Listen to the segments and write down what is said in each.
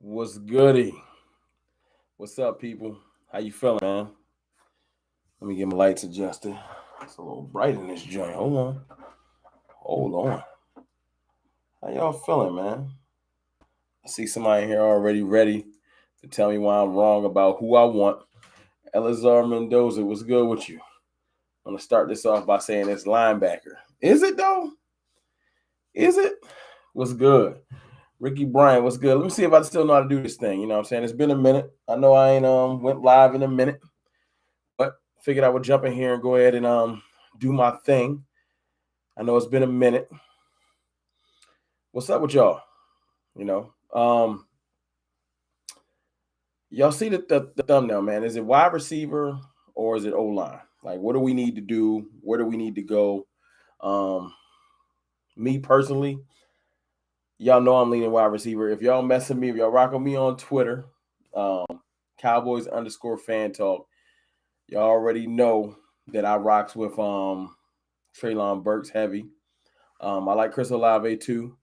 What's goody? What's up, people? How you feeling, man? Let me get my lights adjusted. It's a little bright in this joint. Hold on. Hold on. How y'all feeling, man? I see somebody here already ready to tell me why I'm wrong about who I want. Elazar Mendoza, what's good with you? I'm gonna start this off by saying it's linebacker. Is it though? Is it? What's good? Ricky Bryant, what's good? Let me see if I still know how to do this thing. You know what I'm saying? It's been a minute. I know I ain't went live in a minute, but figured I would jump in here and go ahead and do my thing. I know it's been a minute. What's up with y'all? You know, y'all see the thumbnail, man. Is it wide receiver or is it O line? Like, what do we need to do? Where do we need to go? Me personally, y'all know I'm leaning wide receiver. If y'all messing me, if y'all rocking me on Twitter, Cowboys _fan talk, y'all already know that I rocks with Treylon Burks heavy. I like Chris Olave too.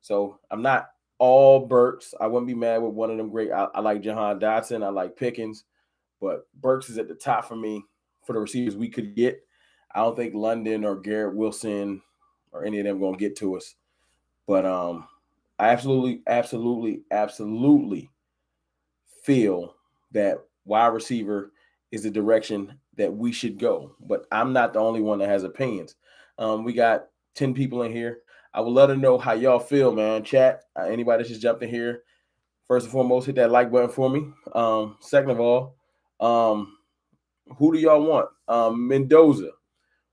So I'm not all Burks. I wouldn't be mad with one of them great. I like Jahan Dotson. I like Pickens. But Burks is at the top for me for the receivers we could get. I don't think London or Garrett Wilson or any of them going to get to us. But I absolutely feel that wide receiver is the direction that we should go. But I'm not the only one that has opinions. We got 10 people in here. I would love to know how y'all feel, man. Chat, anybody that just jumped in here. First and foremost, hit that like button for me. Second of all, who do y'all want? Mendoza.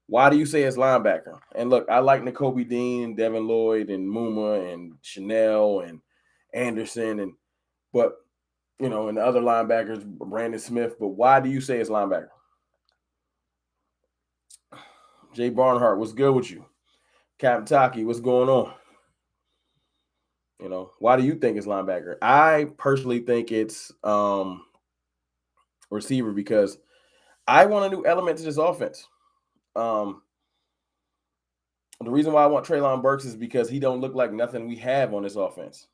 Why do you say it's linebacker? And look, I like N'Kobe Dean, Devin Lloyd, and Muma, and Chanel, and Anderson, but and the other linebackers, Brandon Smith. But why do you say it's linebacker? Jay Barnhart, what's good with you? Captain Taki, what's going on? Why do you think it's linebacker? I personally think it's receiver because I want a new element to this offense. The reason why I want Treylon Burks is because he don't look like nothing we have on this offense.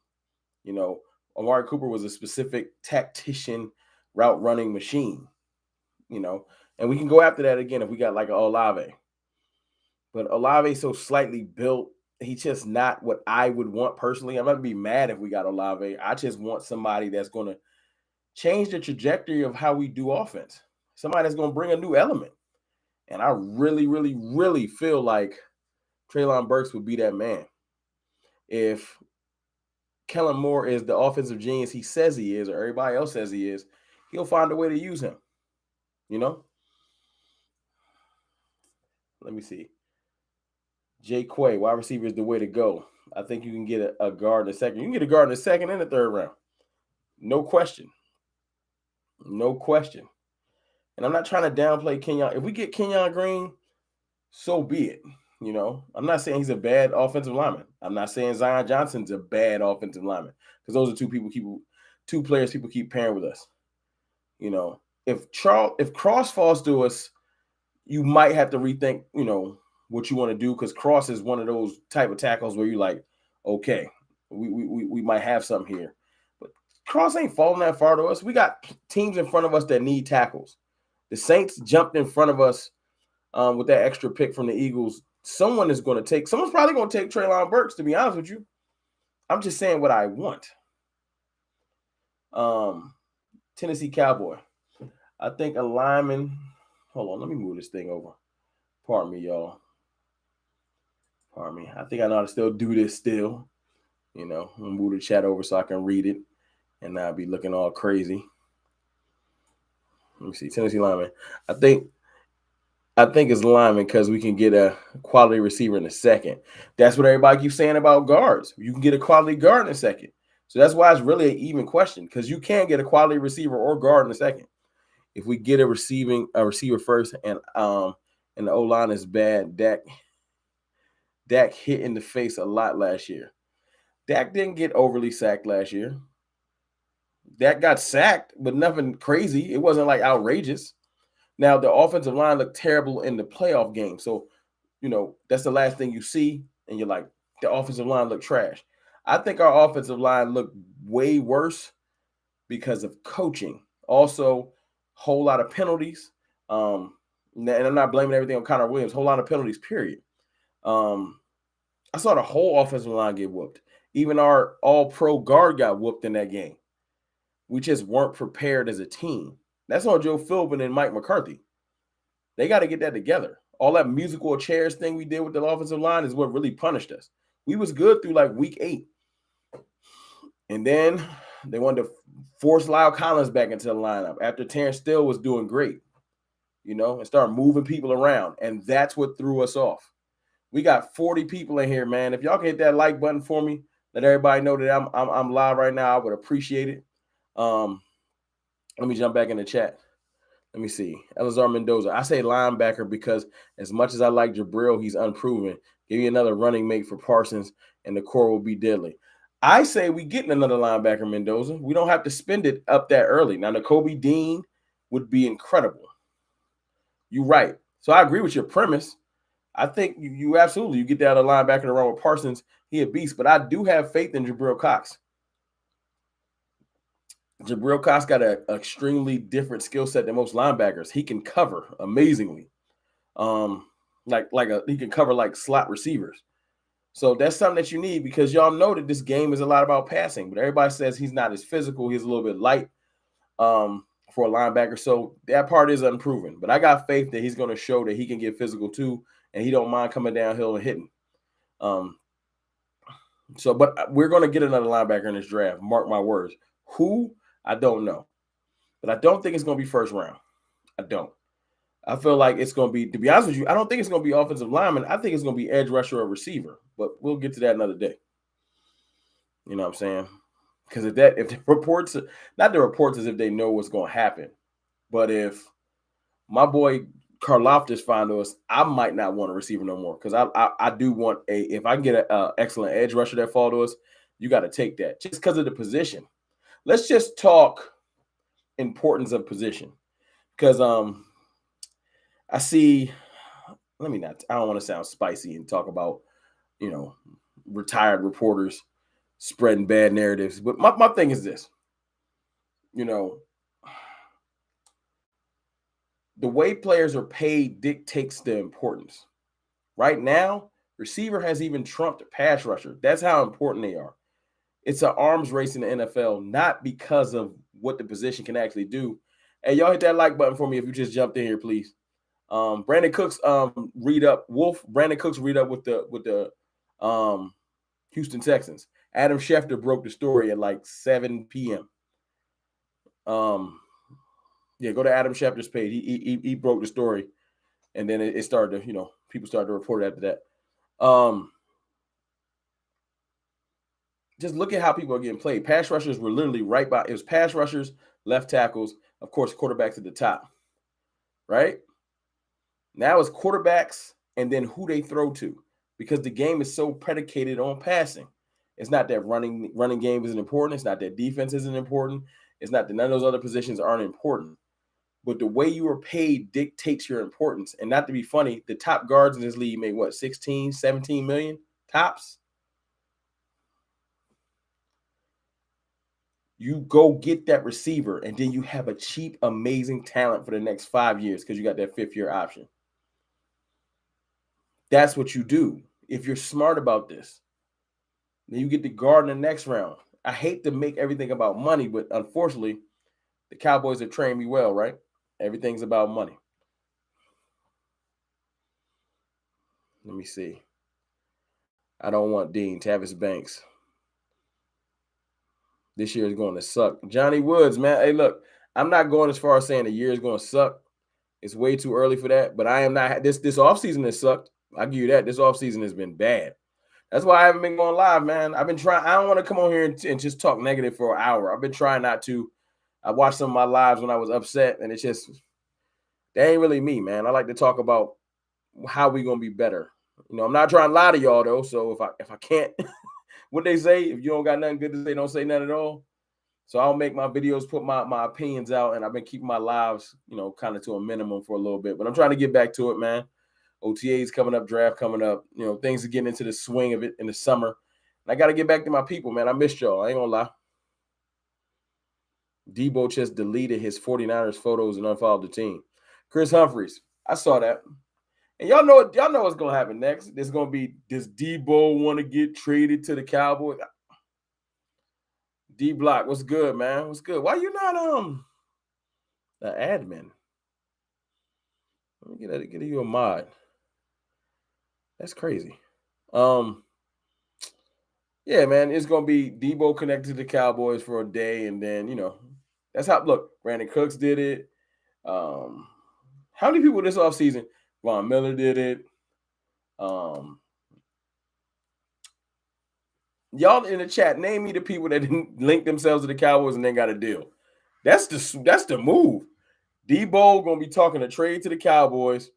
Amari Cooper was a specific tactician, route running machine. And we can go after that again if we got like an Olave. But Olave's so slightly built. He's just not what I would want personally. I'm not going to be mad if we got Olave. I just want somebody that's going to change the trajectory of how we do offense. Somebody that's going to bring a new element. And I really feel like Treylon Burks would be that man. If Kellen Moore is the offensive genius he says he is, or everybody else says he is, he'll find a way to use him. Let me see. Jay Quay, wide receiver is the way to go. I think you can get a guard in the second. You can get a guard in the second and the third round. No question. And I'm not trying to downplay Kenyon. If we get Kenyon Green, so be it. I'm not saying he's a bad offensive lineman. I'm not saying Zion Johnson's a bad offensive lineman because those are two players people keep pairing with us. If Cross falls to us, you might have to rethink, what you want to do because Cross is one of those type of tackles where you're like, okay, we might have something here. But Cross ain't falling that far to us. We got teams in front of us that need tackles. The Saints jumped in front of us with that extra pick from the Eagles. Someone's probably going to take Treylon Burks, to be honest with you. I'm just saying what I want. Tennessee Cowboy. I think a lineman. Hold on, let me move this thing over. Pardon me, y'all. Pardon me. I think I know how to still do this still. I'm going to move the chat over so I can read it and not be looking all crazy. Let me see. Tennessee lineman. I think it's lineman because we can get a quality receiver in a second. That's what everybody keeps saying about guards. You can get a quality guard in a second. So that's why it's really an even question because you can get a quality receiver or guard in a second. If we get a receiver first and the O-line is bad, Dak hit in the face a lot last year. Dak didn't get overly sacked last year. Dak got sacked, but nothing crazy. It wasn't like outrageous. Now, the offensive line looked terrible in the playoff game. So, that's the last thing you see, and you're like, the offensive line looked trash. I think our offensive line looked way worse because of coaching. Also, whole lot of penalties. And I'm not blaming everything on Connor Williams. Whole lot of penalties, period. I saw the whole offensive line get whooped. Even our all-pro guard got whooped in that game. We just weren't prepared as a team. That's on Joe Philbin and Mike McCarthy. They got to get that together. All that musical chairs thing we did with the offensive line is what really punished us. We was good through like week 8. And then they wanted to force Lyle Collins back into the lineup after Terrence Steele was doing great, and start moving people around. And that's what threw us off. We got 40 people in here, man. If y'all can hit that like button for me, let everybody know that I'm live right now. I would appreciate it. Let me jump back in the chat. Let me see. Elazar Mendoza. I say linebacker because as much as I like Jabril, he's unproven. Give me another running mate for Parsons, and the core will be deadly. I say we getting another linebacker, Mendoza. We don't have to spend it up that early. Now, Nakobe Dean would be incredible. You're right. So I agree with your premise. I think you absolutely, you get that other linebacker around with Parsons, he a beast. But I do have faith in Jabril Cox. Jabril Cox got an extremely different skill set than most linebackers. He can cover amazingly. He can cover like slot receivers. So that's something that you need because y'all know that this game is a lot about passing. But everybody says he's not as physical. He's a little bit light for a linebacker. So that part is unproven. But I got faith that he's going to show that he can get physical too, and he don't mind coming downhill and hitting. But we're going to get another linebacker in this draft. Mark my words. Who? I don't know. But I don't think it's going to be first round. I don't. I feel like it's going to be, to be honest with you, I don't think it's going to be offensive lineman. I think it's going to be edge rusher or receiver. But we'll get to that another day. You know what I'm saying? Because if the reports, not the reports as if they know what's going to happen, but if my boy Karlaftis find us, I might not want a receiver no more because I do want if I can get an excellent edge rusher that fall to us, you got to take that just because of the position. Let's just talk importance of position because I see. I don't want to sound spicy and talk about retired reporters spreading bad narratives, but my thing is this. The way players are paid dictates the importance. Right now, receiver has even trumped pass rusher. That's how important they are. It's an arms race in the NFL, not because of what the position can actually do. Hey, y'all hit that like button for me if you just jumped in here, please. Brandon Cooks read up Brandon Cooks read up with the Houston Texans. Adam Schefter broke the story at like 7 p.m. Go to Adam Schefter's page. He broke the story, and then it started to, people started to report after that. Just look at how people are getting played. Pass rushers were literally right by. It was pass rushers, left tackles, of course, quarterbacks at the top. Right? Now it's quarterbacks and then who they throw to because the game is so predicated on passing. It's not that running game isn't important. It's not that defense isn't important. It's not that none of those other positions aren't important. But the way you are paid dictates your importance. And not to be funny, the top guards in this league make what, 16, 17 million tops? You go get that receiver, and then you have a cheap, amazing talent for the next 5 years because you got that 5th-year option. That's what you do. If you're smart about this, then you get the guard in the next round. I hate to make everything about money, but unfortunately, the Cowboys have trained me well, right? Everything's about money. Let me see. I don't want Dean. Tavis Banks. This year is going to suck. Johnny Woods, man. Hey, look, I'm not going as far as saying the year is going to suck. It's way too early for that. But I am not. This offseason has sucked. I'll give you that. This offseason has been bad. That's why I haven't been going live, man. I've been trying. I don't want to come on here and just talk negative for an hour. I've been trying not to. I watched some of my lives when I was upset, and it's just, that ain't really me, man. I like to talk about how we going to be better. I'm not trying to lie to y'all, though. So if I can't, what they say, if you don't got nothing good to say, don't say nothing at all. So I'll make my videos, put my opinions out, and I've been keeping my lives, kind of to a minimum for a little bit. But I'm trying to get back to it, man. OTA's coming up, draft coming up. Things are getting into the swing of it in the summer. And I got to get back to my people, man. I missed y'all. I ain't going to lie. Debo just deleted his 49ers photos and unfollowed the team. Chris Humphries, I saw that. And y'all know what's gonna happen next. There's gonna be, does Debo want to get traded to the Cowboys? D Block, what's good, man? What's good? Why you not the admin? Let me get you a mod. That's crazy. Yeah, man, it's gonna be Debo connected to the Cowboys for a day, and then that's how. Look, Brandon Cooks did it. How many people this offseason? Von Miller did it. Y'all in the chat, name me the people that didn't link themselves to the Cowboys and then got a deal. That's the move. Debo gonna be talking a trade to the Cowboys,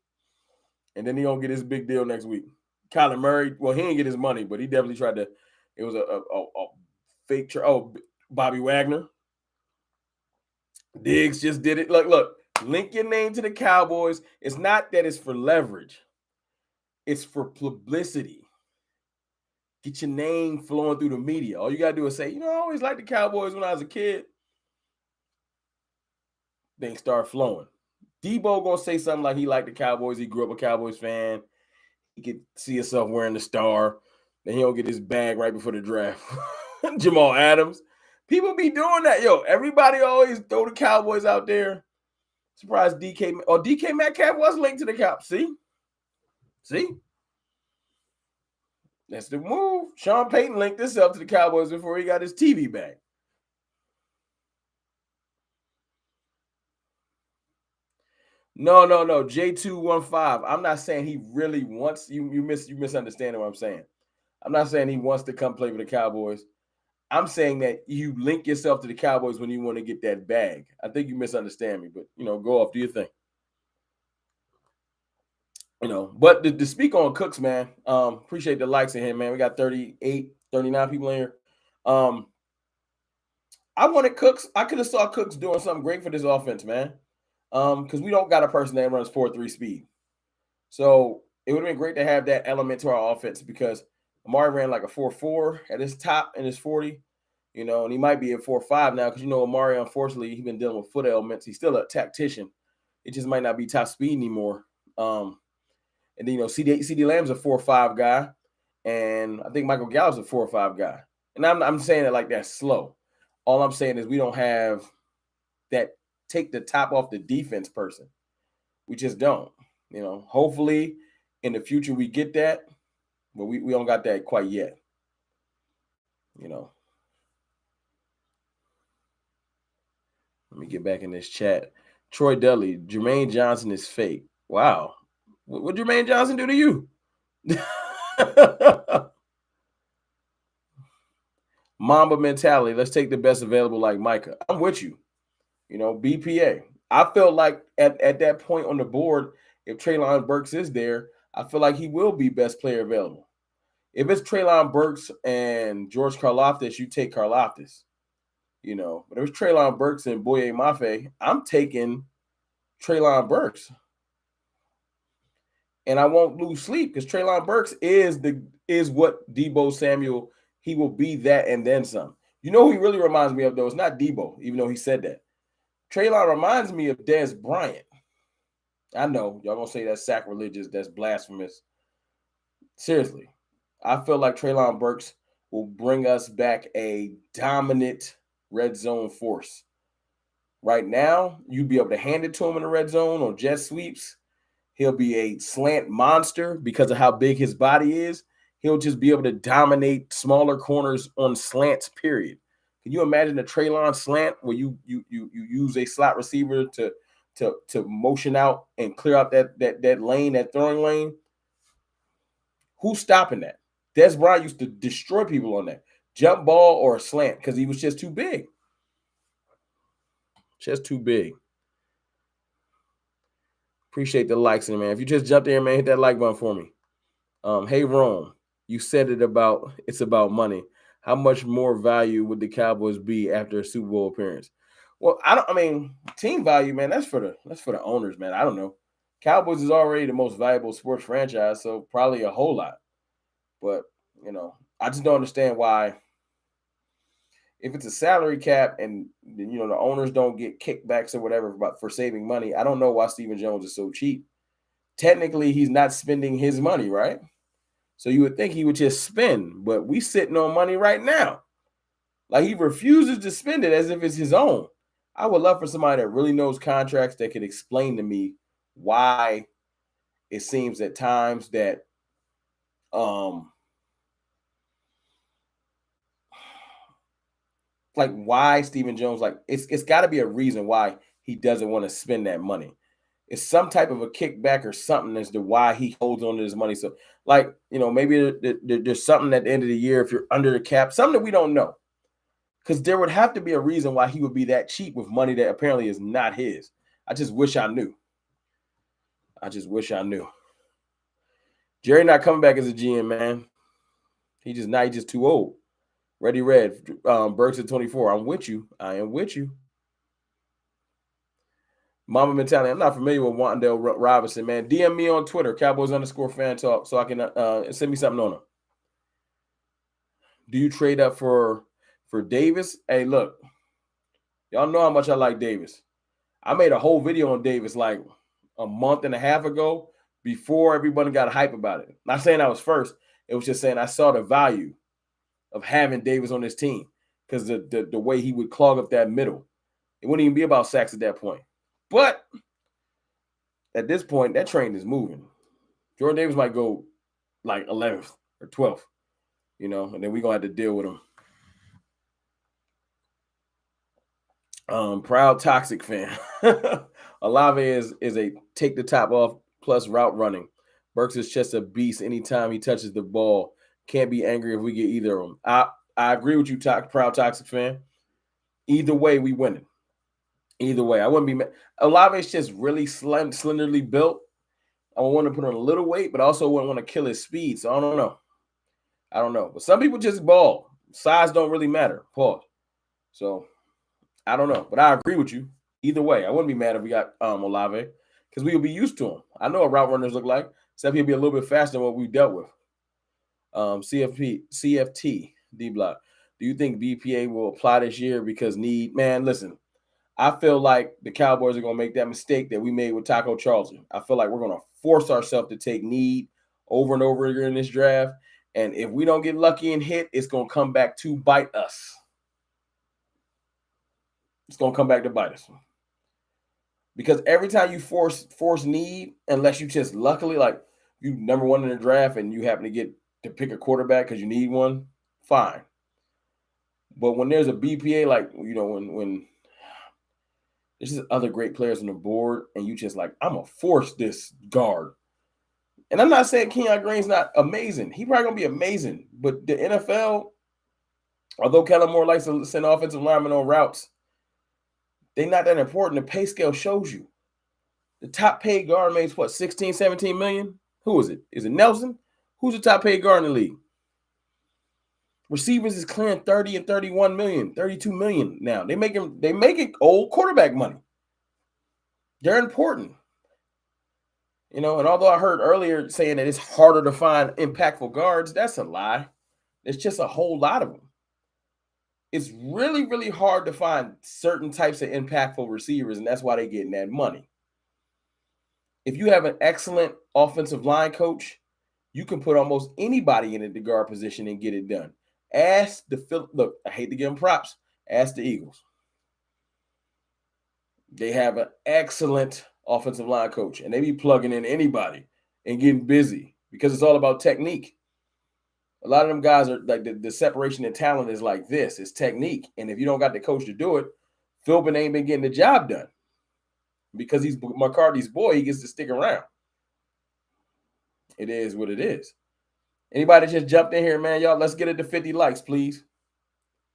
and then he gonna get his big deal next week. Kyler Murray, well, he didn't get his money, but he definitely tried to. It was a fake trade. Oh, Bobby Wagner. Diggs just did it. Look, link your name to the Cowboys. It's not that it's for leverage. It's for publicity. Get your name flowing through the media. All you got to do is say, I always liked the Cowboys when I was a kid. Things start flowing. Debo going to say something like he liked the Cowboys. He grew up a Cowboys fan. He could see himself wearing the star. Then he'll get his bag right before the draft. Jamal Adams. People be doing that. Yo, everybody always throw the Cowboys out there. Surprised DK Metcalf was linked to the Cowboys. See? That's the move. Sean Payton linked this up to the Cowboys before he got his TV back. No. J215. I'm not saying he really wants you misunderstanding what I'm saying. I'm not saying he wants to come play for the Cowboys. I'm saying that you link yourself to the Cowboys when you want to get that bag. I think you misunderstand me, but go off. Do your thing. But to speak on Cooks, man, appreciate the likes in him, man. We got 38, 39 people in here. I wanted Cooks. I could have saw Cooks doing something great for this offense, man. Because we don't got a person that runs 4.3 speed. So it would have been great to have that element to our offense because Amari ran like a 4.4 at his top in his 40, and he might be at 4.5 now because, Amari, unfortunately, he's been dealing with foot ailments. He's still a tactician. It just might not be top speed anymore. And then, CD Lamb's a 4.5 guy, and I think Michael Gallup's a 4.5 guy. And I'm saying it like that's slow. All I'm saying is we don't have that take the top off the defense person. We just don't. Hopefully in the future we get that, but we don't got that quite yet. Let me get back in this chat. Troy Dudley, Jermaine Johnson is fake. Wow. What Jermaine Johnson do to you? Mamba mentality. Let's take the best available like Micah. I'm with you. BPA. I felt like at that point on the board, if Treylon Burks is there, I feel like he will be best player available. If it's Treylon Burks and George Karlaftis, you take Karlaftis. But if it's Treylon Burks and Boye Mafe, I'm taking Treylon Burks. And I won't lose sleep because Treylon Burks is what Debo Samuel, he will be that and then some. Who he really reminds me of, though? It's not Debo, even though he said that. Treylon reminds me of Dez Bryant. I know y'all gonna say that's sacrilegious, that's blasphemous. Seriously, I feel like Treylon Burks will bring us back a dominant red zone force. Right now, you'd be able to hand it to him in the red zone on jet sweeps. He'll be a slant monster because of how big his body is. He'll just be able to dominate smaller corners on slants, period. Can you imagine a Treylon slant where you use a slot receiver to motion out and clear out that lane, that throwing lane? Who's stopping that? Dez Bryant used to destroy people on that jump ball or a slant because he was just too big. Just too big. Appreciate the likes, man. If you just jumped in, man, hit that like button for me. Hey, Rome, you said it's about money. How much more value would the Cowboys be after a Super Bowl appearance? Well, team value, man, that's for the owners, man. I don't know. Cowboys is already the most valuable sports franchise, so probably a whole lot. But, I just don't understand why. If it's a salary cap and the owners don't get kickbacks or whatever for saving money, I don't know why Stephen Jones is so cheap. Technically, he's not spending his money, right? So you would think he would just spend, but we sitting on money right now. Like he refuses to spend it as if it's his own. I would love for somebody that really knows contracts that could explain to me why it seems at times that like why Stephen Jones, like it's got to be a reason why he doesn't want to spend that money. It's some type of a kickback or something as to why he holds on to his money. So, like, maybe there's something at the end of the year if you're under the cap, something that we don't know. Because there would have to be a reason why he would be that cheap with money that apparently is not his. I just wish I knew. Jerry not coming back as a GM, man. He's just too old. Ready Red, Burks at 24. I'm with you. I am with you. Mama Mentality. I'm not familiar with Wandale Robinson, man. DM me on Twitter, Cowboys_fan talk, so I can send me something on him. Do you trade up for Davis? Hey, look, y'all know how much I like Davis. I made a whole video on Davis like a month and a half ago before everybody got hype about it. Not saying I was first. It was just saying I saw the value of having Davis on this team because the way he would clog up that middle. It wouldn't even be about sacks at that point. But at this point, that train is moving. Jordan Davis might go like 11th or 12th, and then we're going to have to deal with him. Proud toxic fan. Olave is a take the top off plus route running. Burks is just a beast anytime he touches the ball. Can't be angry if we get either of them. I agree with you, proud toxic fan. Either way, we winning. Either way, I wouldn't be mad. Olave is just really slenderly built. I would want to put on a little weight, but also wouldn't want to kill his speed. So I don't know. But some people just ball. Size don't really matter. Pause. So I don't know. But I agree with you. Either way, I wouldn't be mad if we got Olave because we would be used to him. I know what route runners look like, except he'll be a little bit faster than what we dealt with. CFT, D-Block. Do you think BPA will apply this year because need? Man, listen. I feel like the Cowboys are going to make that mistake that we made with Taco Charlton. I feel like we're going to force ourselves to take need over and over again in this draft. And if we don't get lucky and hit, it's going to come back to bite us. It's going to come back to bite us. Because every time you force need, unless you just luckily, like you number one in the draft and you happen to get to pick a quarterback because you need one, fine. But when there's a BPA, like, when there's just other great players on the board, and you just like, I'm going to force this guard. And I'm not saying Kenyon Green's not amazing. He probably going to be amazing. But the NFL, although Kellen Moore likes to send offensive linemen on routes, they're not that important. The pay scale shows you. The top paid guard makes, 16, 17 million? Who is it? Is it Nelson? Who's the top paid guard in the league? Receivers is clearing 30 and 31 million, 32 million now. They making old quarterback money. They're important. And although I heard earlier saying that it's harder to find impactful guards, that's a lie. There's just a whole lot of them. It's really, really hard to find certain types of impactful receivers, and that's why they're getting that money. If you have an excellent offensive line coach, you can put almost anybody in the guard position and get it done. Look, I hate to give them props. Ask the Eagles. They have an excellent offensive line coach, and they be plugging in anybody and getting busy because it's all about technique. A lot of them guys are like the separation in talent is like this. It's technique. And if you don't got the coach to do it, Philbin ain't been getting the job done. Because he's McCarthy's boy, he gets to stick around. It is what it is. Anybody just jumped in here, man, y'all, let's get it to 50 likes, please.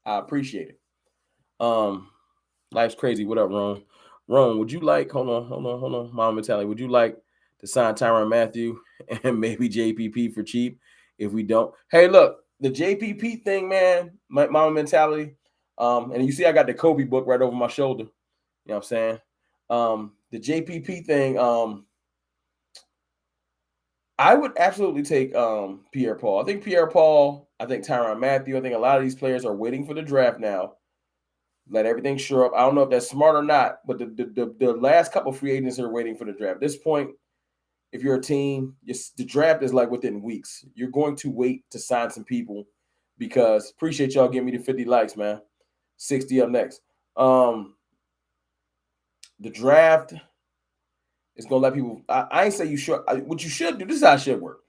I appreciate it. Life's crazy. What up, Ron? Ron, would you like, hold on, Mama Mentality, would you like to sign Tyrann Mathieu and maybe JPP for cheap if we don't? Hey, look, the JPP thing, man, Mama Mentality, and you see I got the Kobe book right over my shoulder. You know what I'm saying? The JPP thing, I would absolutely take Pierre-Paul. I think Pierre-Paul, I think Tyrann Mathieu, I think a lot of these players are waiting for the draft now Let everything shore up. I don't know if that's smart or not, but the last couple of free agents are waiting for the draft. At this point, if you're a team, the draft is like within weeks. You're going to wait to sign some people because appreciate y'all giving me the 50 likes, man. 60 up next. The draft is going to let people. I ain't say you should. What you should do, this is how it should work.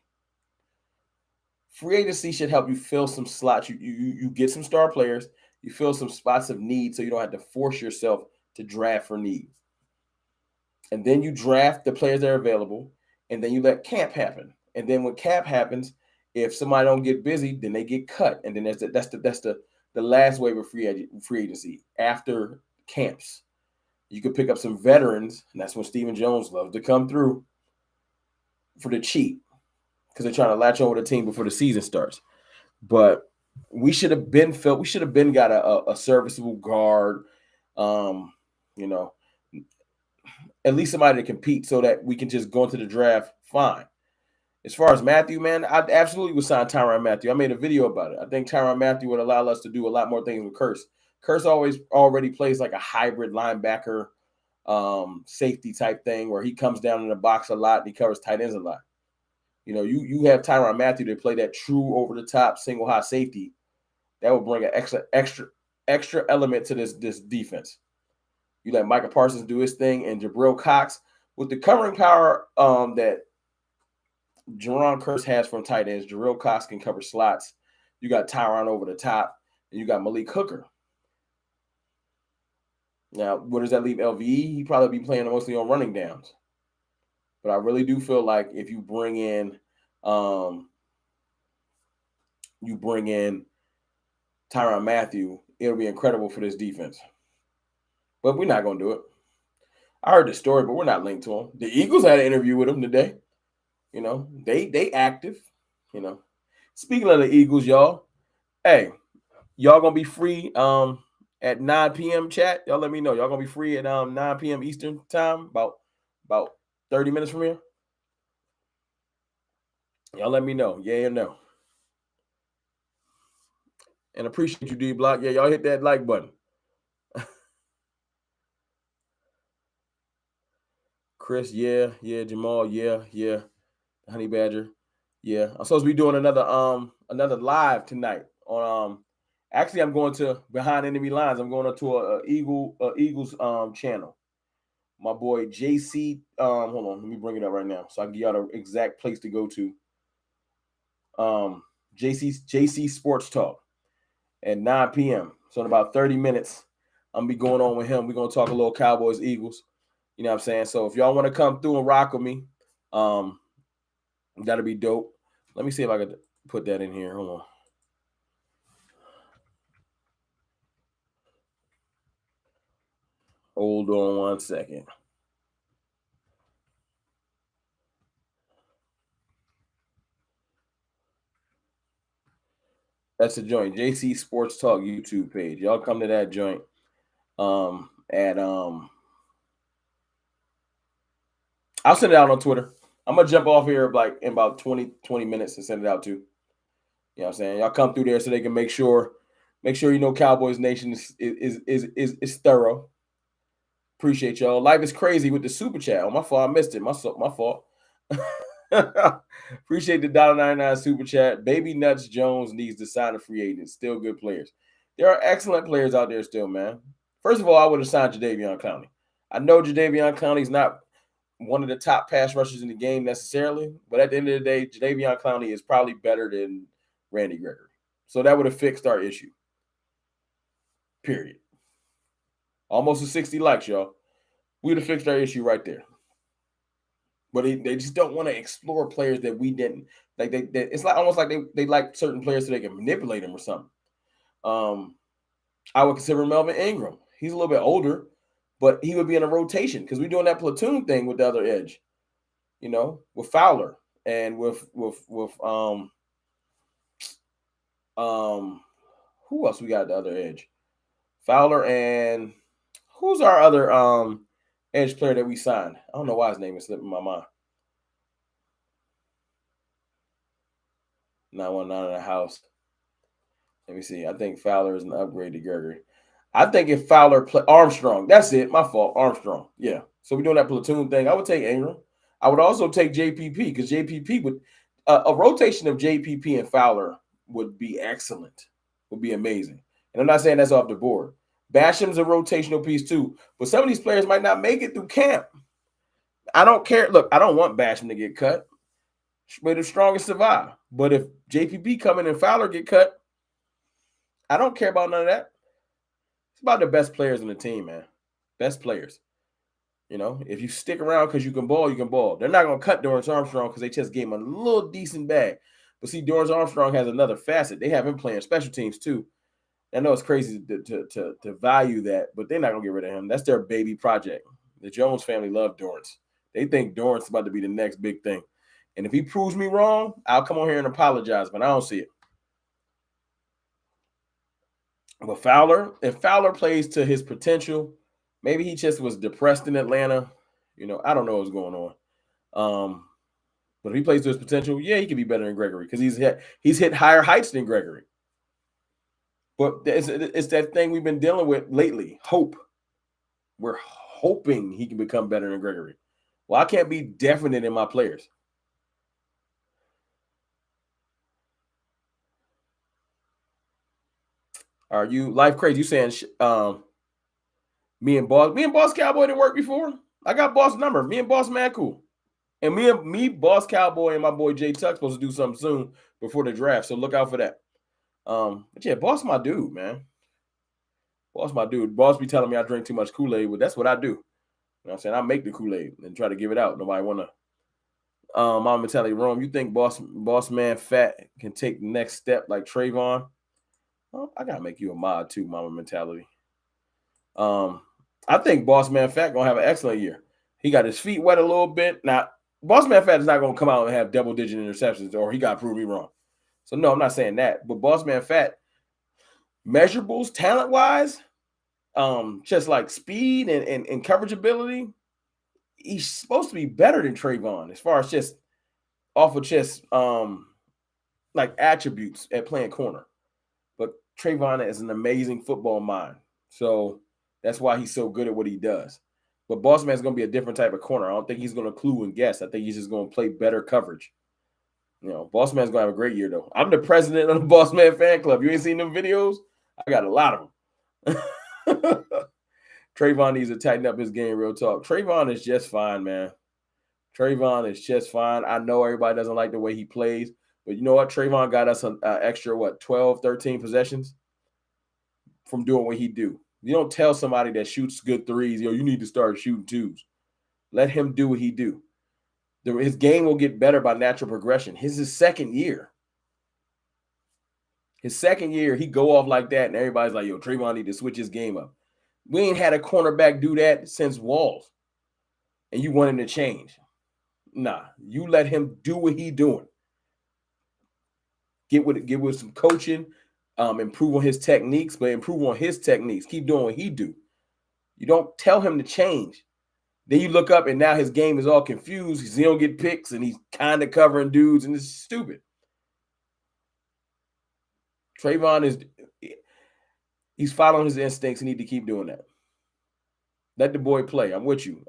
Free agency should help you fill some slots. You get some star players. You fill some spots of need so you don't have to force yourself to draft for need. And then you draft the players that are available, and then you let camp happen. And then when camp happens, if somebody don't get busy, then they get cut. And then that's the last wave of free agency after camps. You could pick up some veterans, and that's when Stephen Jones loves to come through for the cheap because they're trying to latch on with a team before the season starts. But we should have been got a serviceable guard, you know, at least somebody to compete so that we can just go into the draft fine. As far as Matthew, man, I absolutely would sign Tyrann Mathieu. I made a video about it. I think Tyrann Mathieu would allow us to do a lot more things with Curse. Curse already plays like a hybrid linebacker, safety type thing where he comes down in the box a lot and he covers tight ends a lot. You know, you have Tyrann Mathieu to play that true over the top single high safety. That would bring an extra element to this defense. You let Micah Parsons do his thing and Jabril Cox with the covering power that Jerron Curse has from tight ends. Jabril Cox can cover slots. You got Tyrann over the top, and you got Malik Hooker. Now, where does that leave LVE? He'd probably be playing mostly on running downs. But I really do feel like if you bring in Tyrann Mathieu, it'll be incredible for this defense. But we're not going to do it. I heard the story, but we're not linked to him. The Eagles had an interview with him today. You know, they active. You know, speaking of the Eagles, y'all, hey, y'all gonna be free at 9 p.m. chat. Y'all let me know. Y'all gonna be free at 9 p.m. Eastern time, about 30 minutes from here. Y'all let me know, yay or no. And appreciate you, D Block. Yeah, y'all hit that like button. Chris, yeah, Jamal, yeah. Honey Badger, yeah. I'm supposed to be doing another live tonight on actually I'm going to Behind Enemy Lines. I'm going to a Eagles channel. My boy JC, hold on, let me bring it up right now so I can give y'all the exact place to go to. JC Sports Talk at 9 p.m. So in about 30 minutes, I'm gonna be going on with him. We're gonna talk a little Cowboys, Eagles. You know what I'm saying? So if y'all want to come through and rock with me, that'll be dope. Let me see if I could put that in here. Hold on. Hold on 1 second. That's the joint. JC Sports Talk YouTube page. Y'all come to that joint. I'll send it out on Twitter. I'm gonna jump off here like in about 20 minutes and send it out too. You know what I'm saying? Y'all come through there so they can make sure you know Cowboys Nation is thorough. Appreciate y'all. Life is crazy with the super chat. Oh, my fault. I missed it. My fault. Appreciate the $1.99 super chat. Baby Nuts Jones needs to sign a free agent. Still good players. There are excellent players out there still, man. First of all, I would have signed Jadeveon Clowney. I know Jadeveon Clowney's not one of the top pass rushers in the game necessarily, but at the end of the day, Jadeveon Clowney is probably better than Randy Gregory. So that would have fixed our issue. Period. Almost a 60 likes, y'all. We would have fixed our issue right there. But they just don't want to explore players that we didn't like. It's like almost like they like certain players so they can manipulate them or something. I would consider Melvin Ingram. He's a little bit older, but he would be in a rotation because we're doing that platoon thing with the other edge. You know, with Fowler and with who else we got at the other edge? Fowler and who's our other edge player that we signed? I don't know why his name is slipping my mind. 919 in the house. Let me see. I think Fowler is an upgrade to Gregory. I think if Fowler play Armstrong, that's it. My fault. Armstrong. Yeah. So we're doing that platoon thing. I would take Ingram. I would also take JPP because JPP would a rotation of JPP and Fowler would be excellent. Would be amazing. And I'm not saying that's off the board. Basham's a rotational piece too, but some of these players might not make it through camp. I don't care. Look, I don't want Basham to get cut. May the strongest survive. But if JPP come in and Fowler get cut, I don't care about none of that. It's about the best players on the team, man. Best players. You know, if you stick around because you can ball, you can ball. They're not going to cut Dorrance Armstrong because they just gave him a little decent bag. But see, Dorrance Armstrong has another facet. They have him playing special teams too. I know it's crazy to value that, but they're not going to get rid of him. That's their baby project. The Jones family love Dorrance. They think Dorrance is about to be the next big thing. And if he proves me wrong, I'll come on here and apologize, but I don't see it. But Fowler, if Fowler plays to his potential, maybe he just was depressed in Atlanta. You know, I don't know what's going on. But if he plays to his potential, yeah, he could be better than Gregory because he's hit higher heights than Gregory. But it's that thing we've been dealing with lately, hope. We're hoping he can become better than Gregory. Well, I can't be definite in my players. Are you life crazy? You saying me and Boss Cowboy didn't work before? I got Boss number. Me and Boss mad cool. And me, Boss Cowboy, and my boy Jay Tuck supposed to do something soon before the draft. So look out for that. But yeah, Boss my dude, man. Boss my dude. Boss be telling me I drink too much Kool-Aid, but that's what I do. You know what I'm saying? I make the Kool-Aid and try to give it out. Nobody wanna. Mama mentality, Rome. You think boss man Fat can take the next step like Treylon? Well, I gotta make you a mod too, Mama mentality. I think Boss Man Fat gonna have an excellent year. He got his feet wet a little bit. Now, Boss Man Fat is not gonna come out and have double-digit interceptions, or he got to prove me wrong. So no, I'm not saying that. But Boss Man Fat, measurables, talent-wise, just like speed and coverage ability, he's supposed to be better than Trayvon as far as just off of just like attributes at playing corner. But Trayvon is an amazing football mind. So that's why he's so good at what he does. But Boss Man's going to be a different type of corner. I don't think he's going to clue and guess. I think he's just going to play better coverage. You know, Boss Man's going to have a great year, though. I'm the president of the Boss Man fan club. You ain't seen them videos? I got a lot of them. Trayvon needs to tighten up his game, real talk. Trayvon is just fine, man. Trayvon is just fine. I know everybody doesn't like the way he plays. But you know what? Trayvon got us an extra, 12, 13 possessions from doing what he do. You don't tell somebody that shoots good threes, you need to start shooting twos. Let him do what he do. His game will get better by natural progression. His second year. His second year, he go off like that, and everybody's like, Trayvon need to switch his game up. We ain't had a cornerback do that since Walls. And you want him to change. Nah, you let him do what he doing. Get with some coaching, improve on his techniques, but improve on his techniques. Keep doing what he do. You don't tell him to change. Then you look up and now his game is all confused because he don't get picks and he's kind of covering dudes and it's stupid. Trayvon he's following his instincts and need to keep doing that. Let the boy play. I'm with you.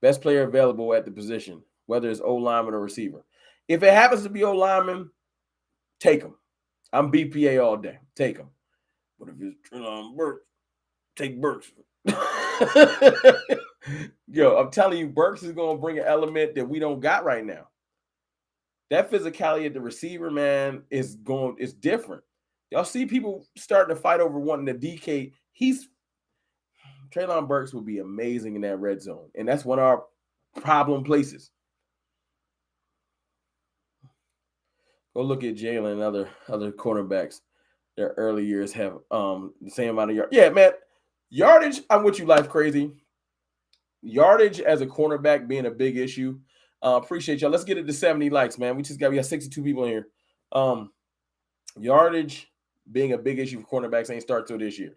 Best player available at the position, whether it's O-lineman or receiver. If it happens to be O-lineman, take him. I'm BPA all day. Take him. But if it's Treylon Burks, take Burks. Yo, I'm telling you, Burks is going to bring an element that we don't got right now. That physicality at the receiver, man, is different. Y'all see people starting to fight over wanting to DK. Treylon Burks will be amazing in that red zone. And that's one of our problem places. Go look at Jalen and other cornerbacks. Their early years have the same amount of yards. Yeah, man. Yardage, I'm with you, life crazy. Yardage as a cornerback being a big issue. Appreciate y'all. Let's get it to 70 likes, man. We got 62 people in here. Yardage being a big issue for cornerbacks ain't start till this year.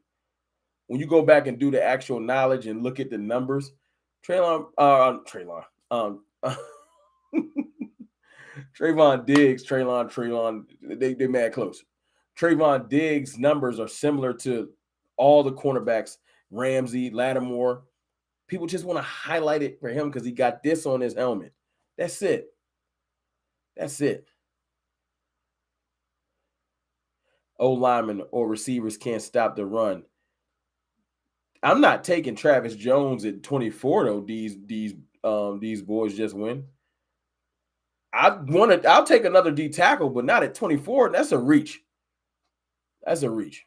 When you go back and do the actual knowledge and look at the numbers, Trayvon Diggs, they mad close. Trayvon Diggs' numbers are similar to all the cornerbacks, Ramsey, Lattimore. People just want to highlight it for him because he got this on his helmet. That's it. That's it. O-linemen or receivers can't stop the run. I'm not taking Travis Jones at 24 though. These boys just win. I'll take another D tackle, but not at 24. That's a reach. That's a reach.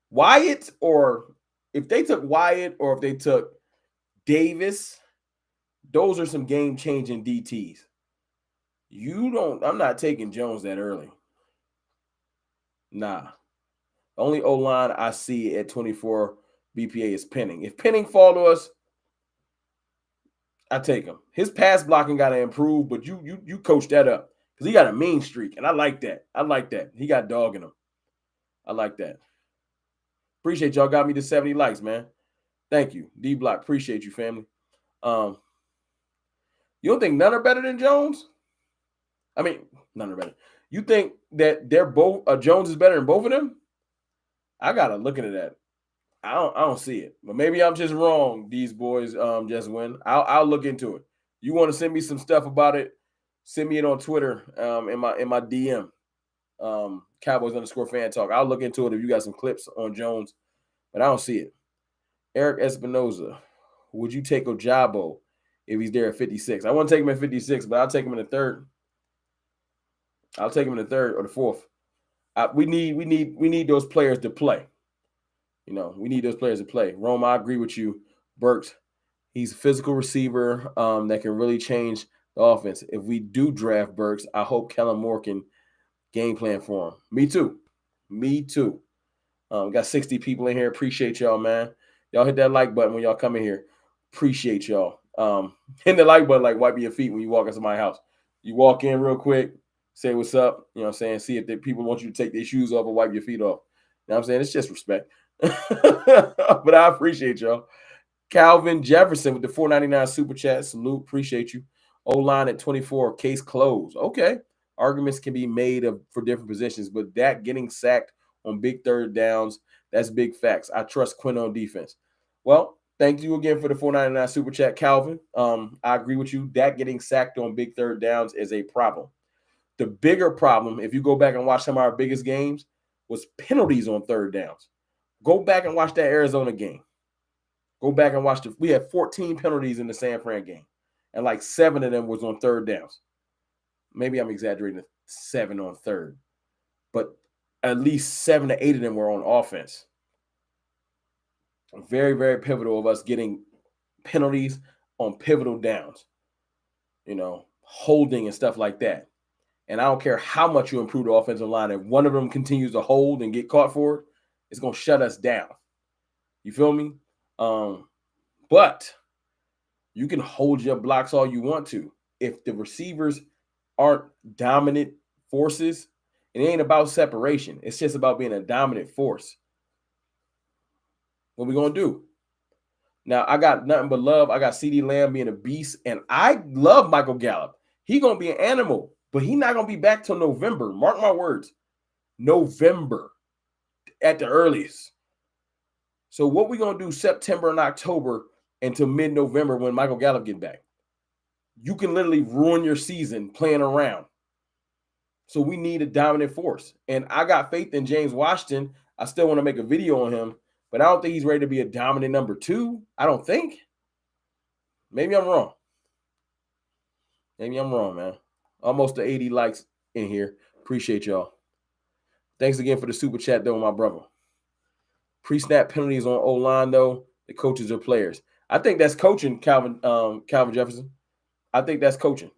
Wyatt, or if they took Wyatt or if they took Davis, those are some game-changing DTs. I'm not taking Jones that early. Nah. The only O-line I see at 24 BPA is Penning. If Penning fall to us, I take him. His pass blocking got to improve, but you coach that up because he got a mean streak, and I like that. I like that. He got dog in him. I like that. Appreciate y'all got me to 70 likes, man. Thank you. D-Block, appreciate you, family. You don't think none are better than Jones? I mean, none are better. You think that they're both Jones is better than both of them? I gotta look into that. I don't see it, but maybe I'm just wrong. These boys just win. I'll look into it. You want to send me some stuff about it? Send me it on Twitter in my DM. Cowboys_fan talk. I'll look into it if you got some clips on Jones, but I don't see it. Eric Espinoza, would you take Ojabo if he's there at 56? I want to take him at 56, but I'll take him in the third. I'll take him in the third or the fourth. We need those players to play. You know, we need those players to play. Rome, I agree with you. Burks, he's a physical receiver that can really change the offense. If we do draft Burks, I hope Kellen Moore can game plan for him. Me too. We got 60 people in here. Appreciate y'all, man. Y'all hit that like button when y'all come in here. Appreciate y'all. Hit the like button like wipe your feet when you walk into my house. You walk in real quick, say what's up. You know what I'm saying? See if the people want you to take their shoes off or wipe your feet off. You know what I'm saying? It's just respect. But I appreciate y'all. Calvin Jefferson with the $4.99 super chat. Salute. Appreciate you. O-line at 24. Case closed. Okay. Arguments can be made for different positions, but that getting sacked on big third downs, that's big facts. I trust Quinn on defense. Well, thank you again for the $4.99 super chat, Calvin. I agree with you. That getting sacked on big third downs is a problem. The bigger problem, if you go back and watch some of our biggest games, was penalties on third downs. Go back and watch that Arizona game. Go back and watch we had 14 penalties in the San Fran game, and like 7 of them was on third downs. Maybe I'm exaggerating, 7 on third, but at least 7 to 8 of them were on offense. Very, very pivotal of us getting penalties on pivotal downs, you know, holding and stuff like that. And I don't care how much you improve the offensive line. If one of them continues to hold and get caught for it, it's going to shut us down. You feel me? But you can hold your blocks all you want to. If the receivers aren't dominant forces, it ain't about separation. It's just about being a dominant force. What we going to do? Now, I got nothing but love. I got CeeDee Lamb being a beast, and I love Michael Gallup. He going to be an animal, but he's not going to be back till November. Mark my words. November at the earliest. So what we going to do September and October until mid-November when Michael Gallup get back? You can literally ruin your season playing around. So we need a dominant force. And I got faith in James Washington. I still want to make a video on him, but I don't think he's ready to be a dominant number 2. I don't think. Maybe I'm wrong. Maybe I'm wrong, man. Almost to 80 likes in here. Appreciate y'all. Thanks again for the super chat, though, my brother. Pre-snap penalties on O-line, though. The coaches are players. I think that's coaching, Calvin Jefferson. I think that's coaching.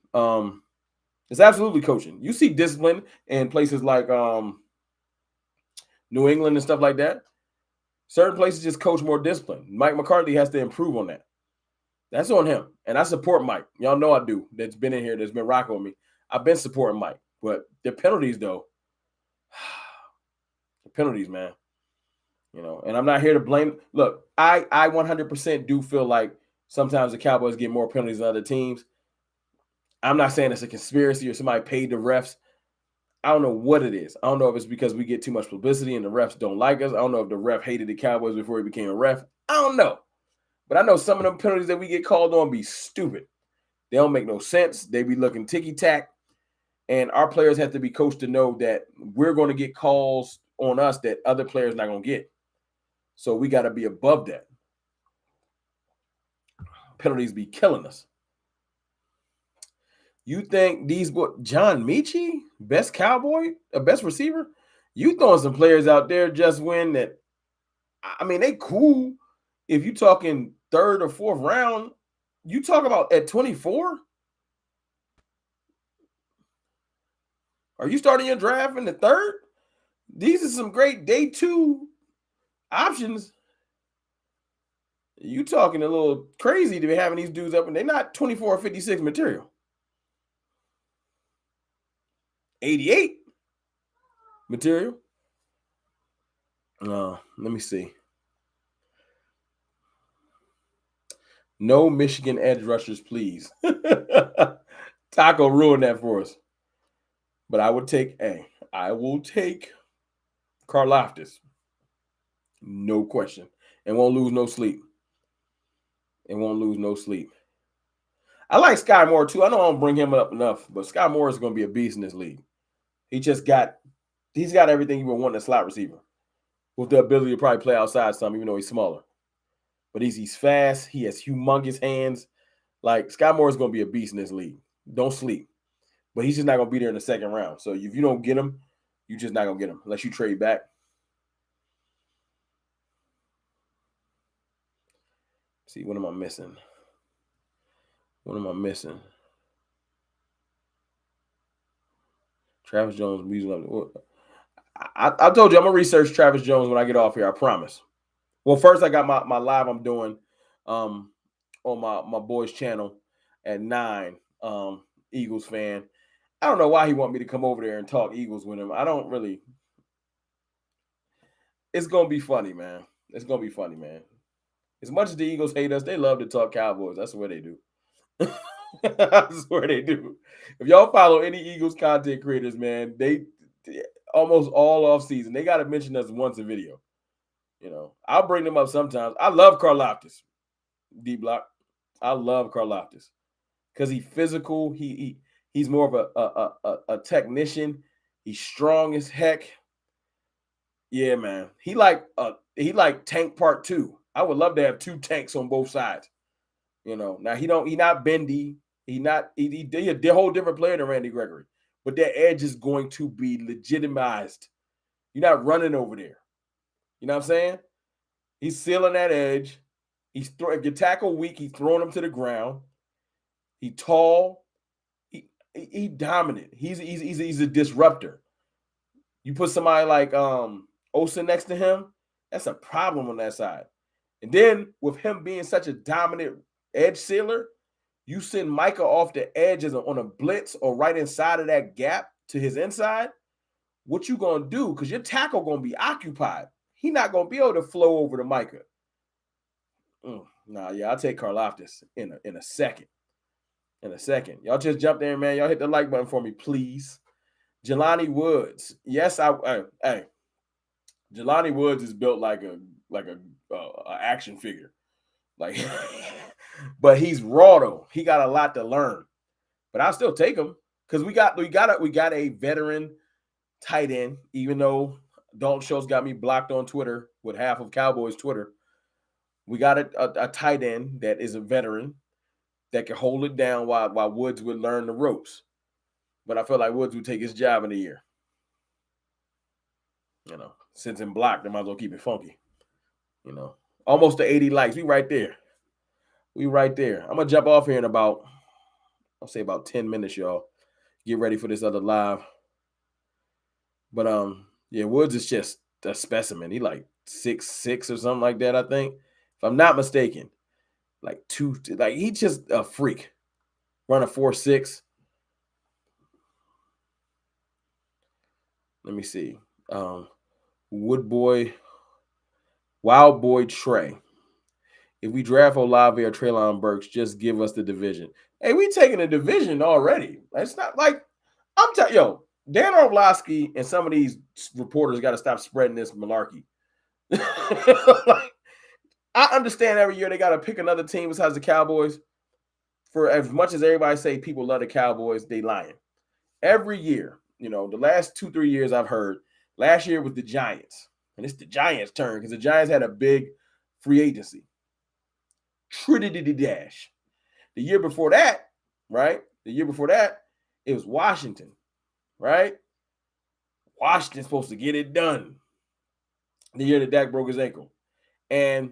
It's absolutely coaching. You see discipline in places like New England and stuff like that. Certain places just coach more discipline. Mike McCarthy has to improve on that. That's on him. And I support Mike. Y'all know I do. That's been in here. That's been rocking with me. I've been supporting Mike. But the penalties, though. The penalties, man. You know, and I'm not here to blame. Look, I 100% do feel like sometimes the Cowboys get more penalties than other teams. I'm not saying it's a conspiracy or somebody paid the refs. I don't know what it is. I don't know if it's because we get too much publicity and the refs don't like us. I don't know if the ref hated the Cowboys before he became a ref. I don't know. But I know some of them penalties that we get called on be stupid. They don't make no sense. They be looking ticky-tack. And our players have to be coached to know that we're going to get calls on us that other players not going to get. So we got to be above that. Penalties be killing us. You think these John Michie, best Cowboy, best receiver? You throwing some players out there just win that. I mean, they cool. If you talking third or fourth round, you talk about at 24. Are you starting your draft in the third? These are some great day 2 options. You talking a little crazy to be having these dudes up, and they're not 24 or 56 material. 88 material. Let me see. No Michigan edge rushers, please. Taco ruined that for us. But I will take Karlaftis. No question. And won't lose no sleep. I like Sky Moore too. I know I don't bring him up enough, but Sky Moore is going to be a beast in this league. He's got everything you would want in a slot receiver, with the ability to probably play outside some, even though he's smaller. But he's fast. He has humongous hands. Like, Sky Moore is going to be a beast in this league. Don't sleep. But he's just not going to be there in the second round. So if you don't get him, you're just not going to get him unless you trade back. See, what am I missing? Travis Jones. I told you I'm going to research Travis Jones when I get off here. I promise. Well, first I got my live I'm doing on my boy's channel at 9. Eagles fan. I don't know why he want me to come over there and talk Eagles with him. I don't really. It's going to be funny, man. As much as the Eagles hate us, they love to talk Cowboys. That's what they do. I swear they do. If y'all follow any Eagles content creators, man, they almost all off season, they got to mention us once a video. You know, I'll bring them up sometimes. I love Karlaftis, D Block. I love Karlaftis because he's physical. He's more of a technician. He's strong as heck. Yeah, man. He like Tank Part 2. I would love to have 2 tanks on both sides. You know, now he not bendy. He a whole different player than Randy Gregory. But that edge is going to be legitimized. You're not running over there. You know what I'm saying? He's sealing that edge. If you tackle weak, he's throwing him to the ground. He tall. He dominant. He's a disruptor. You put somebody like Olsen next to him, that's a problem on that side. And then with him being such a dominant edge sealer, you send Micah off the edge on a blitz or right inside of that gap to his inside. What you gonna do? Because your tackle gonna be occupied. He not gonna be able to flow over to Micah. I'll take Karlaftis in a second. Y'all just jump there, man. Y'all hit the like button for me, please. Jelani Woods. Yes, Jelani Woods is built like a action figure. Like, but he's raw though. He got a lot to learn. But I'll still take him because we got a veteran tight end, even though Dalton Schultz got me blocked on Twitter with half of Cowboys Twitter. We got a tight end that is a veteran that can hold it down while Woods would learn the ropes. But I feel like Woods would take his job in a year. You know, since in block, they might as well keep it funky. You know, almost to 80 likes. We right there. I'm going to jump off here in about 10 minutes, y'all. Get ready for this other live. But, Woods is just a specimen. He like 6'6" or something like that, I think. If I'm not mistaken. He's just a freak. Run a 4.6. Let me see. Wild Boy Trey. If we draft Olave or Treylon Burks, just give us the division. Hey, we taking a division already. It's not like Dan Orlovsky and some of these reporters got to stop spreading this malarkey. Like, I understand every year they got to pick another team besides the Cowboys. For as much as everybody say people love the Cowboys, they lying. Every year, the last 2-3 years I've heard. Last year was the Giants, and it's the Giants' turn because the Giants had a big free agency. Trinity Dash. The year before that, right? The year before that, it was Washington, right? Washington's supposed to get it done. The year that Dak broke his ankle. And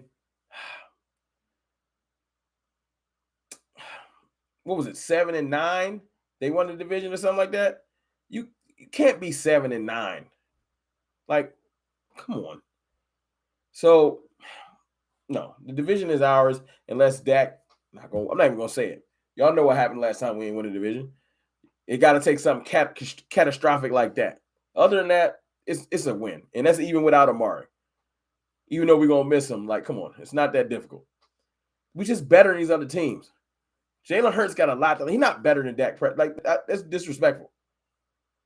what was it, 7-9? They won the division or something like that. You can't be 7-9. Like, come on. So, no, the division is ours unless Dak. I'm not even gonna say it. Y'all know what happened last time we didn't win the division. It got to take something catastrophic like that. Other than that, it's a win, and that's even without Amari. Even though we're gonna miss him, like, come on, it's not that difficult. We just better than these other teams. Jalen Hurts got a lot. He's not better than Dak Prescott. Like, that's disrespectful.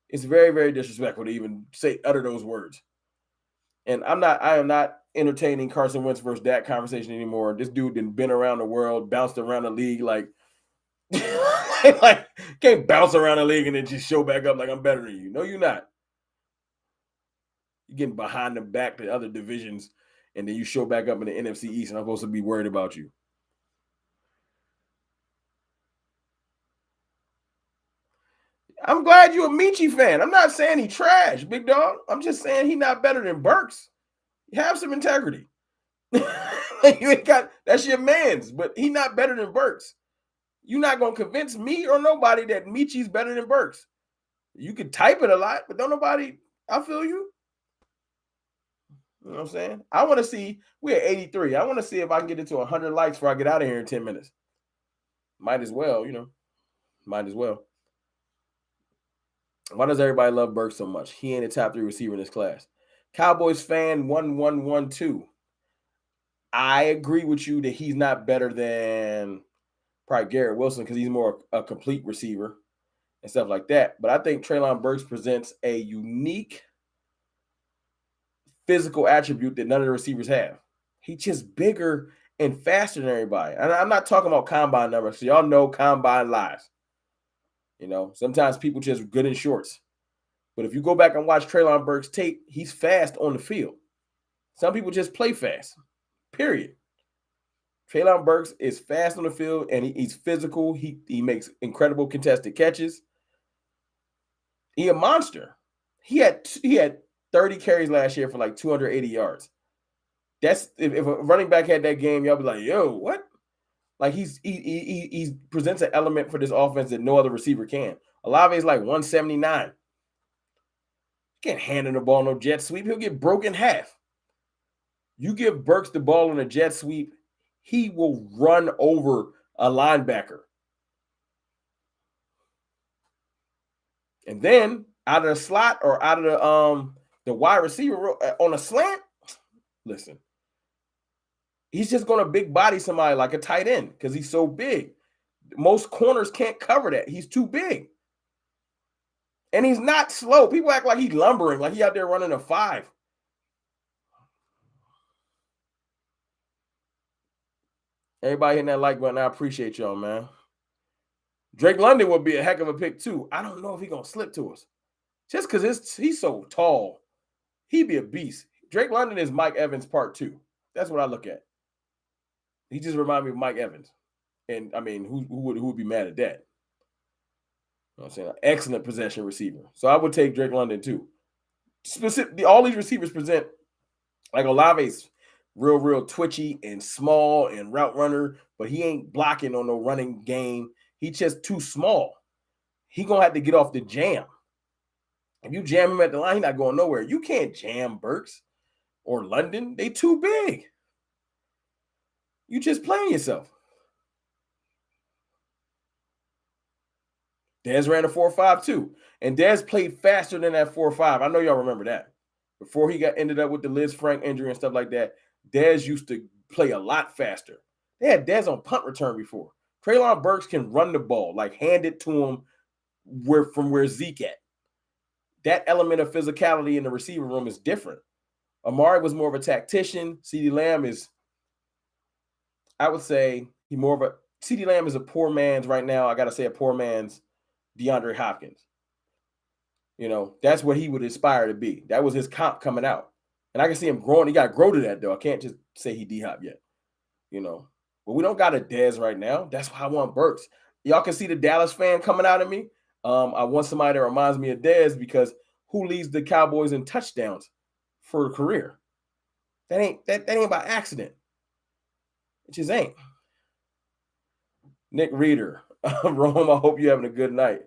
It's very, very disrespectful to even utter those words. And I am not entertaining Carson Wentz versus Dak conversation anymore. This dude done been around the world, bounced around the league, like can't bounce around the league and then just show back up like I'm better than you. No, you're not. You're getting behind the back to other divisions, and then you show back up in the NFC East, and I'm supposed to be worried about you. I'm glad you're a Michi fan. I'm not saying he trash, big dog. I'm just saying he not better than Burks. Have some integrity. You ain't got that's your man's, but he not better than Burks. You're not gonna convince me or nobody that Michi's better than Burks. You can type it a lot, but don't nobody. I feel you. You know what I'm saying? I want to see. We're at 83. I want to see if I can get it to 100 likes before I get out of here in 10 minutes. Might as well, Might as well. Why does everybody love Burks so much? He ain't a top 3 receiver in this class. Cowboys fan 1112. I agree with you that he's not better than probably Garrett Wilson because he's more a complete receiver and stuff like that. But I think Treylon Burks presents a unique physical attribute that none of the receivers have. He's just bigger and faster than everybody. And I'm not talking about combine numbers. So y'all know combine lies. Sometimes people just good in shorts. But if you go back and watch Treylon Burks' tape, he's fast on the field. Some people just play fast, period. Treylon Burks is fast on the field, and he's physical. He makes incredible contested catches. He a monster. He had 30 carries last year for like 280 yards. That's if a running back had that game, y'all be like, yo, what? Like he presents an element for this offense that no other receiver can. Olave's like 179. You can't hand him the ball no jet sweep. He'll get broken in half. You give Burks the ball on a jet sweep, he will run over a linebacker. And then out of the slot or out of the wide receiver on a slant, listen, he's just going to big body somebody like a tight end because he's so big. Most corners can't cover that. He's too big. And he's not slow. People act like he's lumbering, like he out there running a 5. Everybody hitting that like button. I appreciate y'all, man. Drake London would be a heck of a pick, too. I don't know if he's going to slip to us. Just because he's so tall, he'd be a beast. Drake London is Mike Evans part 2. That's what I look at. He just reminds me of Mike Evans. And, I mean, who would be mad at that? You know what I'm saying? An excellent possession receiver. So I would take Drake London, too. All these receivers present, like Olave's real twitchy and small and route runner, but he ain't blocking on no running game. He's just too small. He going to have to get off the jam. If you jam him at the line, he's not going nowhere. You can't jam Burks or London. They too big. You just playing yourself. Dez ran a 4.5 too. And Dez played faster than that 4.5. I know y'all remember that. Before he ended up with the Liz Frank injury and stuff like that, Dez used to play a lot faster. They had Dez on punt return before. Treylon Burks can run the ball, like hand it to him from where Zeke at. that element of physicality in the receiver room is different. Amari was more of a tactician. CeeDee Lamb is, I would say, CeeDee Lamb is a poor man's right now. I got to say a poor man's DeAndre Hopkins. That's what he would aspire to be. That was his comp coming out. And I can see him growing. He got to grow to that, though. I can't just say he D-Hop yet. But we don't got a Dez right now. That's why I want Burks. Y'all can see the Dallas fan coming out of me. I want somebody that reminds me of Dez, because who leads the Cowboys in touchdowns for a career? That ain't by accident. It just ain't. Nick Reeder. Rome, I hope you're having a good night.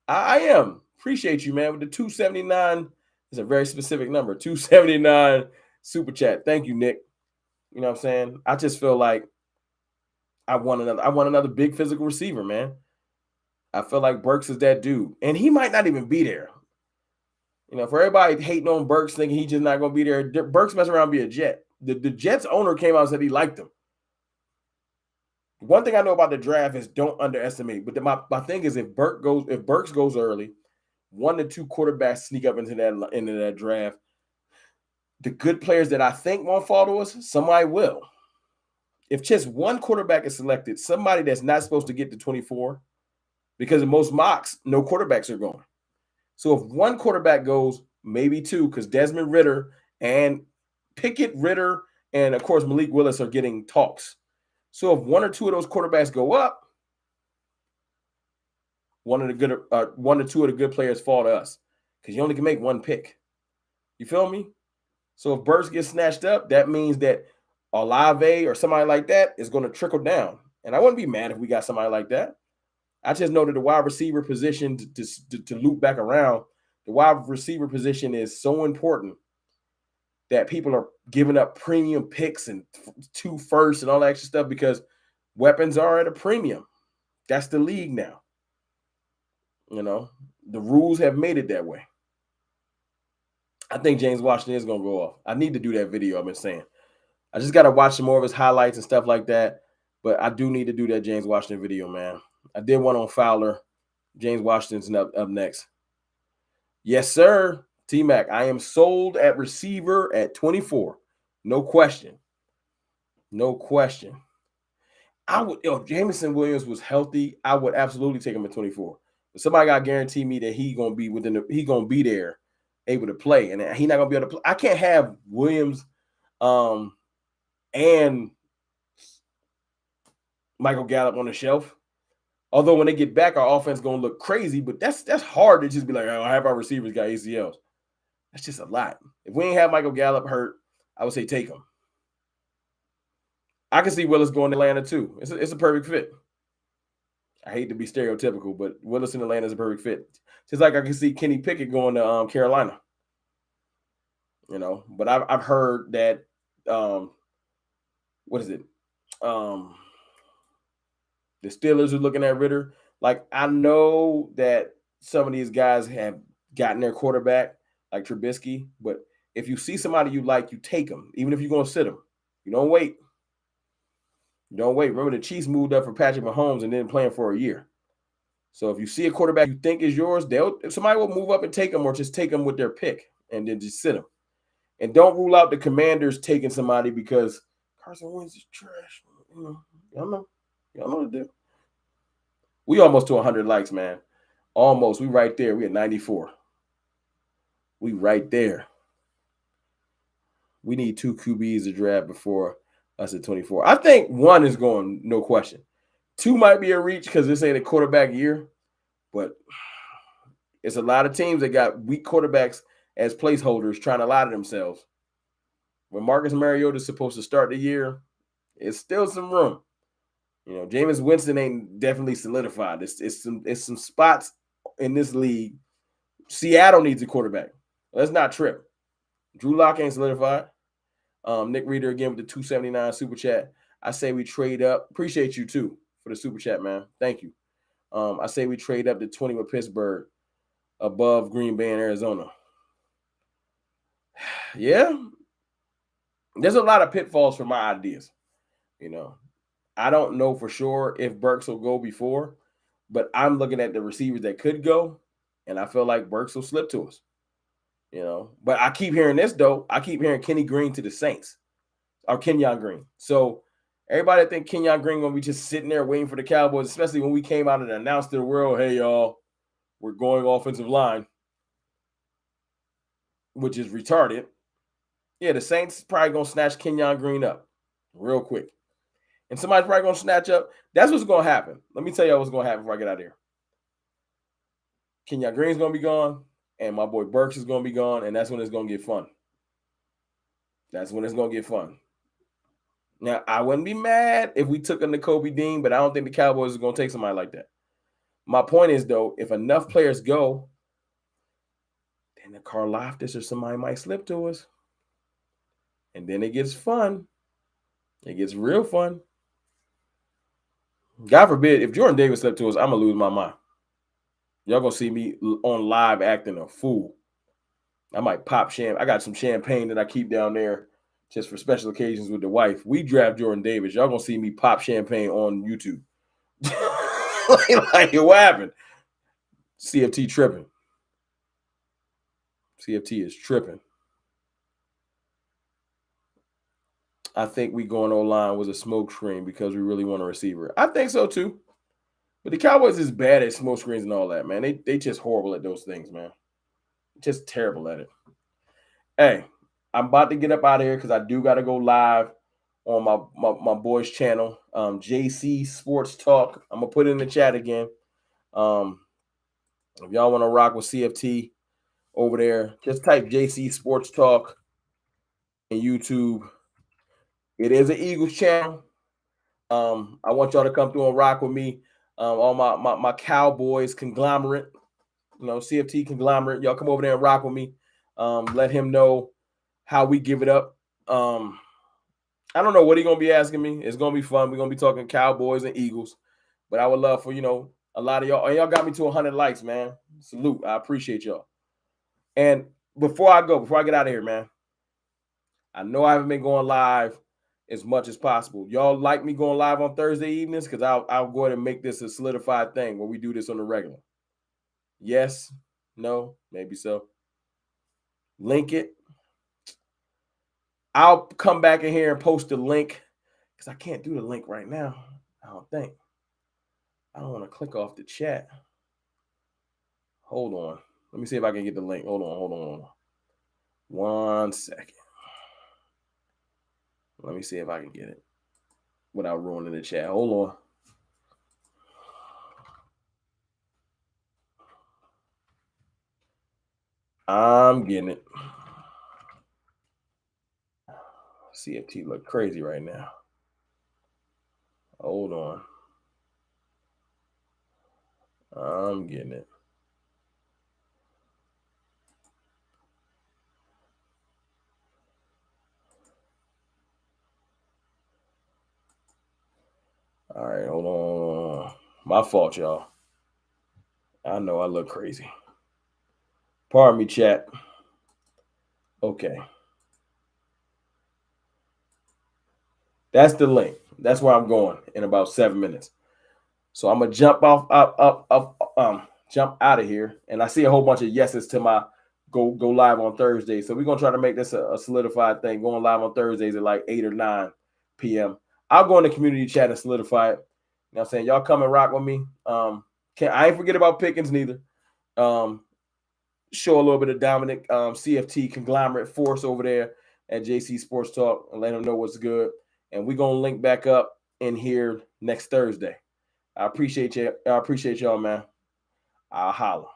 I am. Appreciate you, man. With the 279, it's a very specific number. 279 super chat. Thank you, Nick. You know what I'm saying? I just feel like I want another big physical receiver, man. I feel like Burks is that dude. And he might not even be there. For everybody hating on Burks, thinking he's just not going to be there, Burks mess around and be a Jet. The Jets owner came out and said he liked him. One thing I know about the draft is don't underestimate. But my thing is, if Burks goes early, 1 to 2 quarterbacks sneak up into that draft, the good players that I think won't fall to us, somebody will. If just one quarterback is selected, somebody that's not supposed to get to 24, because in most mocks, no quarterbacks are going. So if one quarterback goes, maybe 2, because Desmond Ridder and Pickett, Ridder, and of course Malik Willis are getting talks. So if 1 or 2 of those quarterbacks go up, 1 to 2 of the good players fall to us, because you only can make 1 pick. You feel me? So if Burks gets snatched up, that means that Olave or somebody like that is going to trickle down. And I wouldn't be mad if we got somebody like that. I just know that the wide receiver position, to loop back around, the wide receiver position is so important that people are giving up premium picks and 2 firsts and all that extra stuff, because weapons are at a premium. That's the league now. The rules have made it that way. I think James Washington is going to go off. I need to do that video I've been saying. I just got to watch some more of his highlights and stuff like that. But I do need to do that James Washington video, man. I did one on Fowler. James Washington's up next. Yes, sir. T-Mac, I am sold at receiver at 24. No question. No question. If Jameson Williams was healthy, I would absolutely take him at 24. But somebody got to guarantee me that he's going to be there, able to play, and he's not going to be able to play. I can't have Williams and Michael Gallup on the shelf. Although when they get back, our offense is going to look crazy, but that's hard to just be like, oh, I have our receivers got ACLs. That's just a lot. If we ain't have Michael Gallup hurt, I would say take him. I can see Willis going to Atlanta too. It's a perfect fit. I hate to be stereotypical, but Willis in Atlanta is a perfect fit. Just like I can see Kenny Pickett going to Carolina. But I've heard that what is it? The Steelers are looking at Ridder. Like, I know that some of these guys have gotten their quarterback, like Trubisky, but if you see somebody you like, you take them, even if you're going to sit them. You don't wait. Remember, the Chiefs moved up for Patrick Mahomes and then playing for a year. So if you see a quarterback you think is yours, somebody will move up and take them, or just take them with their pick and then just sit them. And don't rule out the Commanders taking somebody because Carson Wentz is trash. Y'all know the deal. We almost to 100 likes, man. Almost. We right there. We at 94. We right there. We need 2 QBs to draft before us at 24. I think 1 is going, no question. 2 might be a reach because this ain't a quarterback year, but it's a lot of teams that got weak quarterbacks as placeholders trying to lie to themselves. When Marcus Mariota is supposed to start the year, it's still some room. Jameis Winston ain't definitely solidified. It's some spots in this league. Seattle needs a quarterback. Let's not trip. Drew Lock ain't solidified. Nick Reeder again with the 279 super chat. I say we trade up. Appreciate you too for the super chat, man. Thank you. I say we trade up to 20 with Pittsburgh above Green Bay and Arizona. Yeah. There's a lot of pitfalls for my ideas. I don't know for sure if Burks will go before, but I'm looking at the receivers that could go, and I feel like Burks will slip to us. But I keep hearing this, though. I keep hearing Kenny Green to the Saints, or Kenyon Green. So everybody think Kenyon Green going to be just sitting there waiting for the Cowboys, especially when we came out and announced to the world, hey, y'all, we're going offensive line, which is retarded. Yeah, the Saints probably going to snatch Kenyon Green up real quick. And somebody's probably going to snatch up. That's what's going to happen. Let me tell you what's going to happen before I get out of here. Kenyon Green's going to be gone, and my boy Burks is going to be gone, and that's when it's going to get fun. That's when it's going to get fun. Now, I wouldn't be mad if we took him to Kobe Dean, but I don't think the Cowboys are going to take somebody like that. My point is, though, if enough players go, then the Karlaftis or somebody might slip to us. And then it gets fun. It gets real fun. God forbid, if Jordan Davis slipped to us, I'm going to lose my mind. Y'all going to see me on live acting a fool. I might pop champagne. I got some champagne that I keep down there just for special occasions with the wife. We draft Jordan Davis. Y'all going to see me pop champagne on YouTube. Like, what happened? CFT tripping. CFT is tripping. I think we going OLine was a smoke screen because we really want a receiver. I think so too. But the Cowboys is bad at smoke screens and all that, man. They just horrible at those things, man. Just terrible at it. Hey, I'm about to get up out of here because I do got to go live on my boys' channel, JC Sports Talk. I'm gonna put it in the chat again. If y'all want to rock with CFT over there, just type JC Sports Talk in YouTube. It is an Eagles channel. I want y'all to come through and rock with me. All my Cowboys conglomerate, CFT conglomerate. Y'all come over there and rock with me. Let him know how we give it up. I don't know what he's gonna be asking me. It's gonna be fun. We're gonna be talking Cowboys and Eagles. But I would love for a lot of y'all. And y'all got me to 100 likes, man. Salute. I appreciate y'all. And before I get out of here, man, I know I haven't been going live as much as possible. Y'all like me going live on Thursday evenings? Because I'll go ahead and make this a solidified thing where we do this on the regular. Yes, no, maybe so. Link it. I'll come back in here and post the link because I can't do the link right now. I don't think. I don't want to click off the chat. Hold on. Let me see if I can get the link. Hold on. 1 second. Let me see if I can get it without ruining the chat. Hold on. I'm getting it. CFT look crazy right now. Hold on. I'm getting it. All right, hold on. My fault, y'all. I know I look crazy. Pardon me, chat. Okay. That's the link. That's where I'm going in about 7 minutes. So I'm gonna jump jump out of here. And I see a whole bunch of yeses to my go live on Thursday. So we're gonna try to make this a solidified thing. Going live on Thursdays at like 8 or 9 p.m. I'll go in the community chat and solidify it. You know what I'm saying? Y'all come and rock with me. I ain't forget about Pickens neither. Show a little bit of Dominic CFT conglomerate force over there at JC Sports Talk and let him know what's good. And we're gonna link back up in here next Thursday. I appreciate you. I appreciate y'all, man. I'll holla.